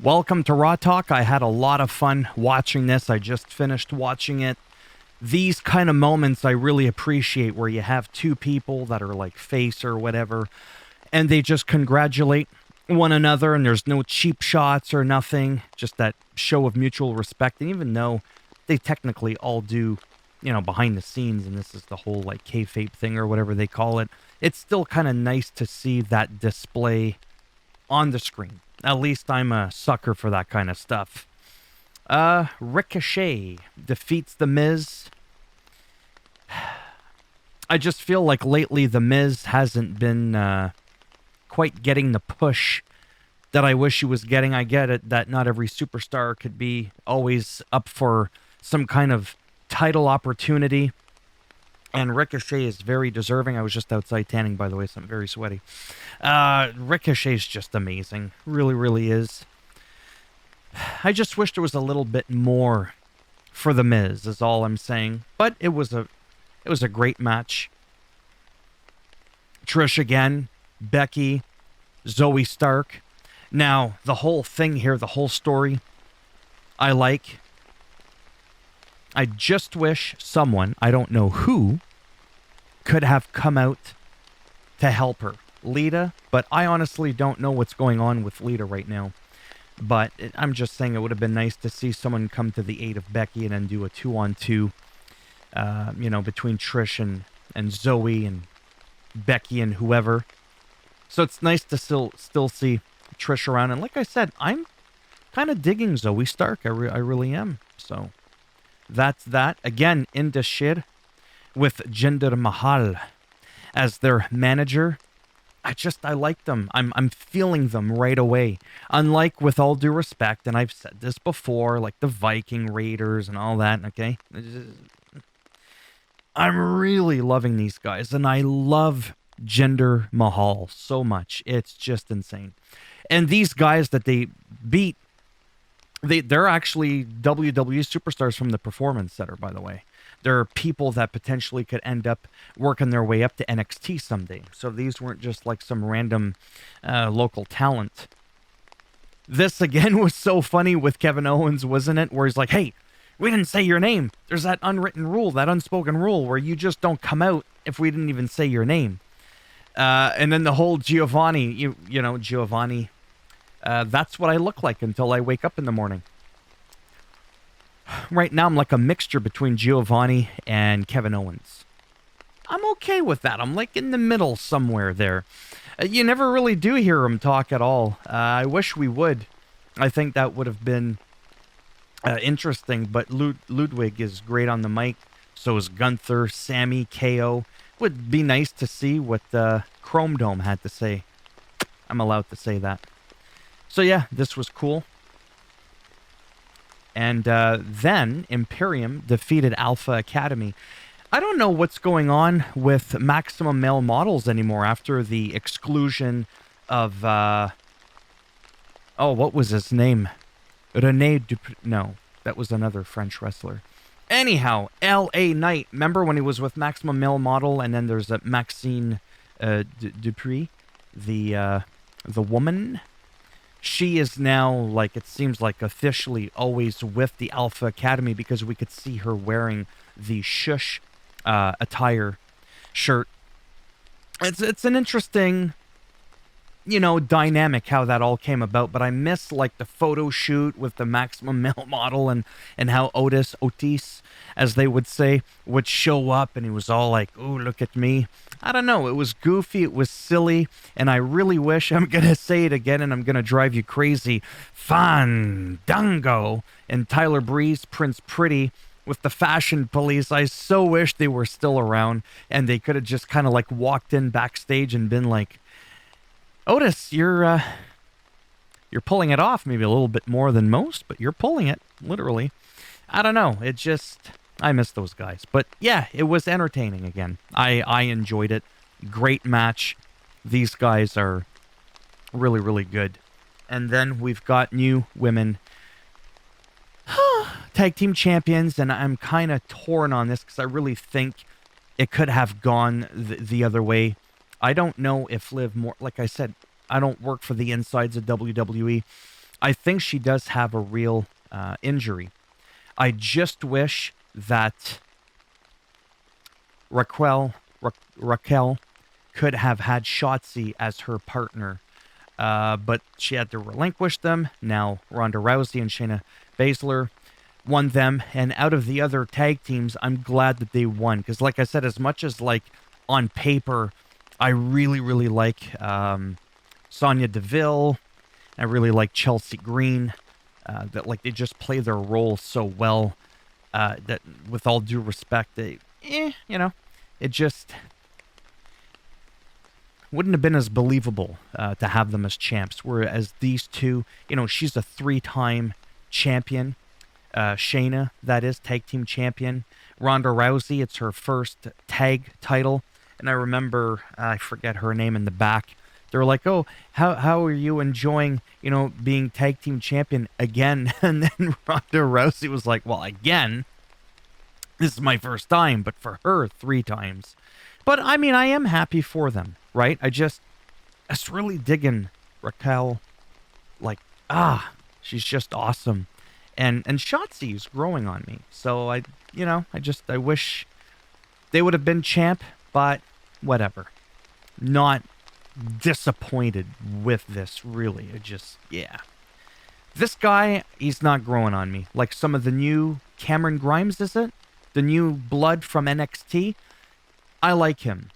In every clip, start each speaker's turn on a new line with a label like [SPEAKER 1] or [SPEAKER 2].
[SPEAKER 1] Welcome to Raw Talk. I had a lot of fun watching this. I just finished watching it. These kind of moments I really appreciate where you have two people that are like face or whatever, and they just congratulate one another, and there's no cheap shots or nothing, just that show of mutual respect. And even though they technically all do, behind the scenes, and this is the whole like kayfabe thing or whatever they call it, it's still kind of nice to see that display on the screen. At least I'm a sucker for that kind of stuff. Ricochet defeats The Miz. I just feel like lately The Miz hasn't been quite getting the push that I wish he was getting. I get it that not every superstar could be always up for some kind of title opportunity. And Ricochet is very deserving. I was just outside tanning, by the way, so I'm very sweaty. Ricochet's just amazing. Really, really is. I just wish there was a little bit more for The Miz, is all I'm saying. But it was a great match. Trish again, Becky, Zoe Stark. Now, the whole thing here, the whole story, I like. I just wish someone, I don't know who, could have come out to help her. Lita, but I honestly don't know what's going on with Lita right now. But I'm just saying it would have been nice to see someone come to the aid of Becky and then do a 2-on-2, between Trish and Zoe and Becky and whoever. So it's nice to still see Trish around. And like I said, I'm kind of digging Zoe Stark. I really am. So that's that. Again, Indus Sher with Jinder Mahal as their manager. I like them. I'm feeling them right away. Unlike, with all due respect, and I've said this before, like the Viking Raiders and all that, okay? I'm really loving these guys, and I love Jinder Mahal so much. It's just insane. And these guys that they beat, they're actually WWE superstars from the Performance Center, by the way. They're people that potentially could end up working their way up to NXT someday. So these weren't just like some random local talent. This, again, was so funny with Kevin Owens, wasn't it? Where he's like, hey, we didn't say your name. There's that unwritten rule, that unspoken rule, where you just don't come out if we didn't even say your name. And then the whole Giovanni, Giovanni, that's what I look like until I wake up in the morning. Right now, I'm like a mixture between Giovanni and Kevin Owens. I'm okay with that. I'm like in the middle somewhere there. You never really do hear him talk at all. I wish we would. I think that would have been interesting, but Ludwig is great on the mic. So is Gunther, Sammy, KO. Would be nice to see what Chrome Dome had to say. I'm allowed to say that. So yeah, this was cool. And then Imperium defeated Alpha Academy. I don't know what's going on with Maximum Male Models anymore after the exclusion of, what was his name? Rene Dupree. No, that was another French wrestler. Anyhow, L.A. Knight. Remember when he was with Maximum Male Model, and then there's a Maxine Dupree, the woman. She is now, like, it seems like officially always with the Alpha Academy because we could see her wearing the Shush attire shirt. It's an interesting, dynamic how that all came about, but I miss, like, the photo shoot with the Maximum Male Model and how Otis, as they would say, would show up and he was all like, ooh, look at me. I don't know. It was goofy. It was silly. And I really wish, I'm going to say it again and I'm going to drive you crazy, Fandango and Tyler Breeze, Prince Pretty with the Fashion Police. I so wish they were still around and they could have just kind of like walked in backstage and been like, Otis, you're pulling it off maybe a little bit more than most, but you're pulling it, literally. I don't know. It just, I miss those guys. But yeah, it was entertaining again. I enjoyed it. Great match. These guys are really, really good. And then we've got new women tag team champions, and I'm kind of torn on this because I really think it could have gone the other way. I don't know if Liv Morgan, like I said, I don't work for the insides of WWE. I think she does have a real injury. I just wish that Raquel could have had Shotzi as her partner, but she had to relinquish them. Now Ronda Rousey and Shayna Baszler won them, and out of the other tag teams, I'm glad that they won, because like I said, as much as like on paper, I really like Sonya Deville, I really like Chelsea Green, that like they just play their role so well, that with all due respect, it just wouldn't have been as believable to have them as champs, whereas these two, she's a 3-time champion. Shayna, that is, tag team champion. Ronda Rousey, it's her first tag title. And I remember, I forget her name in the back. They were like, oh, how are you enjoying, being tag team champion again? And then Ronda Rousey was like, well, again, this is my first time, but for her, 3 times. But I mean, I am happy for them, right? I just really digging Raquel. Like, she's just awesome. And Shotzi is growing on me. So I wish they would have been champ, but whatever. Not disappointed with this, really. This guy, he's not growing on me. Like some of the new Cameron Grimes, is it? The new blood from NXT? I like him.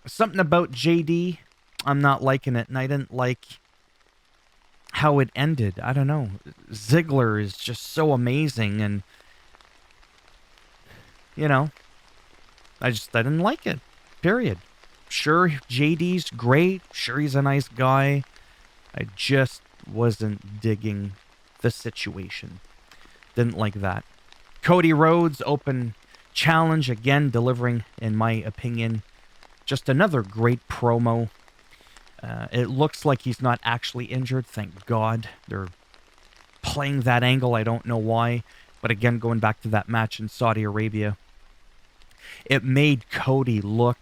[SPEAKER 1] Something about JD, I'm not liking it, and I didn't like how it ended. I don't know. Ziggler is just so amazing, and I didn't like it. Period. Sure, JD's great. Sure, he's a nice guy. I just wasn't digging the situation. Didn't like that. Cody Rhodes, open challenge, again, delivering, in my opinion, just another great promo. It looks like he's not actually injured, thank God. They're playing that angle, I don't know why. But again, going back to that match in Saudi Arabia, it made Cody look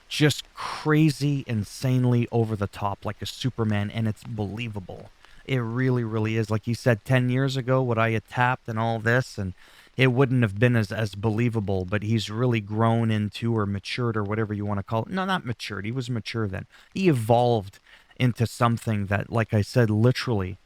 [SPEAKER 1] just crazy, insanely over the top, like a Superman, and it's believable. It really, really is. Like he said, 10 years ago, would I have tapped and all this, and it wouldn't have been as believable, but he's really grown into, or matured, or whatever you want to call it. No, not matured. He was mature then. He evolved into something that, like I said, literally,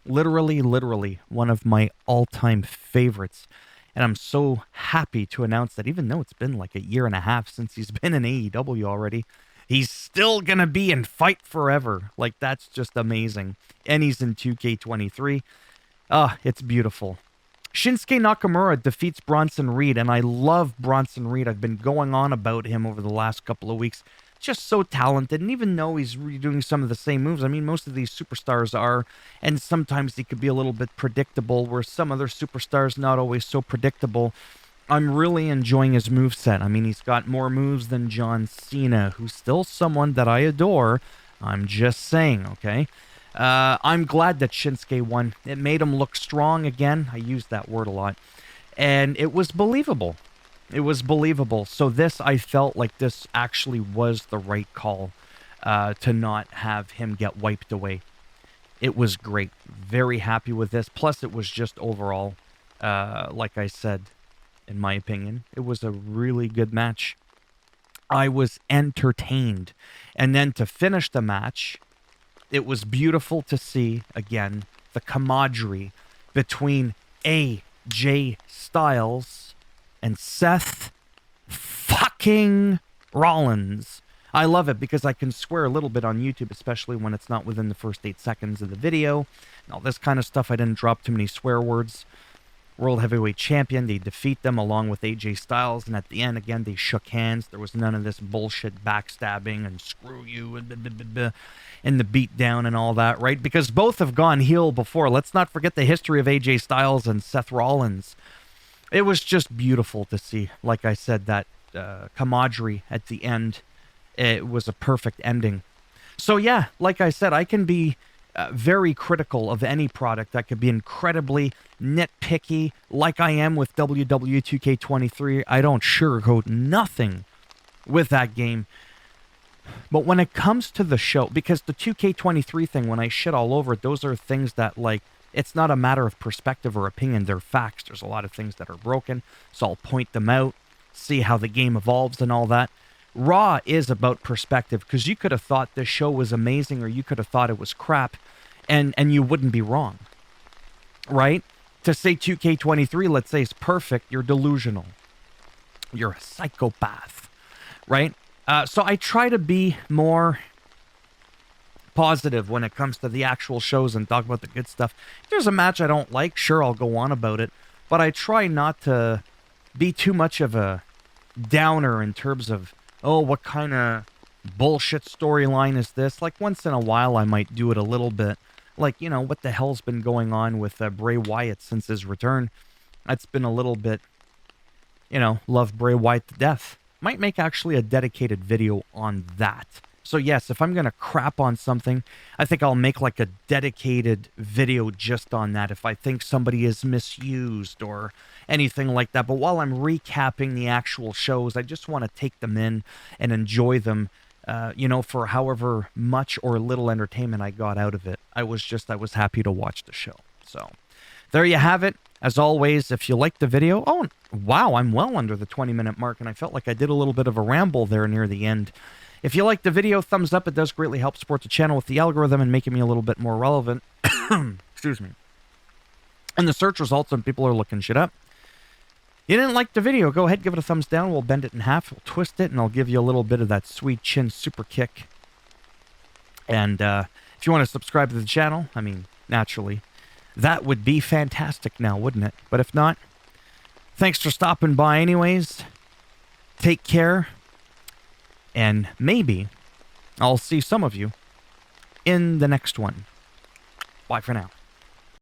[SPEAKER 1] one of my all-time favorites. And I'm so happy to announce that even though it's been like a year and a half since he's been in AEW already, he's still going to be in Fight Forever. Like, that's just amazing. And he's in 2K23. It's beautiful. Shinsuke Nakamura defeats Bronson Reed, and I love Bronson Reed. I've been going on about him over the last couple of weeks. Just so talented, and even though he's redoing some of the same moves, I mean, most of these superstars are, and sometimes he could be a little bit predictable, where some other superstars not always so predictable. I'm really enjoying his moveset. I mean, he's got more moves than John Cena, who's still someone that I adore. I'm just saying, okay? I'm glad that Shinsuke won. It made him look strong again. I use that word a lot. And it was believable. It was believable. So this, I felt like this actually was the right call to not have him get wiped away. It was great. Very happy with this. Plus, it was just overall, like I said, in my opinion, it was a really good match. I was entertained. And then to finish the match, it was beautiful to see, again, the camaraderie between AJ Styles and Seth fucking Rollins. I love it because I can swear a little bit on YouTube, especially when it's not within the first 8 seconds of the video. And all this kind of stuff, I didn't drop too many swear words. World Heavyweight Champion, they defeat them along with AJ Styles, and at the end, again, they shook hands. There was none of this bullshit backstabbing and screw you and the beatdown and all that, right? Because both have gone heel before. Let's not forget the history of AJ Styles and Seth Rollins. It was just beautiful to see. Like I said, that camaraderie at the end, it was a perfect ending. So yeah, like I said, I can be very critical of any product. I could be incredibly nitpicky, like I am with WWE 2K23. I don't sugarcoat nothing with that game. But when it comes to the show, because the 2K23 thing, when I shit all over it, those are things that, like, it's not a matter of perspective or opinion, they're facts. There's a lot of things that are broken, so I'll point them out, see how the game evolves and all that. Raw is about perspective, because you could have thought this show was amazing, or you could have thought it was crap, and you wouldn't be wrong, right? To say 2K23, let's say, is perfect, you're delusional. You're a psychopath, right? So I try to be more positive when it comes to the actual shows and talk about the good stuff. If there's a match I don't like, sure, I'll go on about it, but I try not to be too much of a downer in terms of, oh, what kind of bullshit storyline is this? Like, once in a while, I might do it a little bit. Like, you know, what the hell's been going on with Bray Wyatt since his return? That's been a little bit, you know, love Bray Wyatt to death. Might make actually a dedicated video on that. So yes, if I'm going to crap on something, I think I'll make like a dedicated video just on that if I think somebody is misused or anything like that. But while I'm recapping the actual shows, I just want to take them in and enjoy them, you know, for however much or little entertainment I got out of it. I was happy to watch the show. So there you have it. As always, if you liked the video, oh, wow, I'm well under the 20-minute mark, and I felt like I did a little bit of a ramble there near the end. If you liked the video, thumbs up. It does greatly help support the channel with the algorithm and making me a little bit more relevant. Excuse me. And the search results when people are looking shit up. You didn't like the video, go ahead, give it a thumbs down. We'll bend it in half, we'll twist it, and I'll give you a little bit of that sweet chin super kick. And if you want to subscribe to the channel, I mean, naturally, that would be fantastic now, wouldn't it? But if not, thanks for stopping by anyways. Take care. And maybe I'll see some of you in the next one. Bye for now.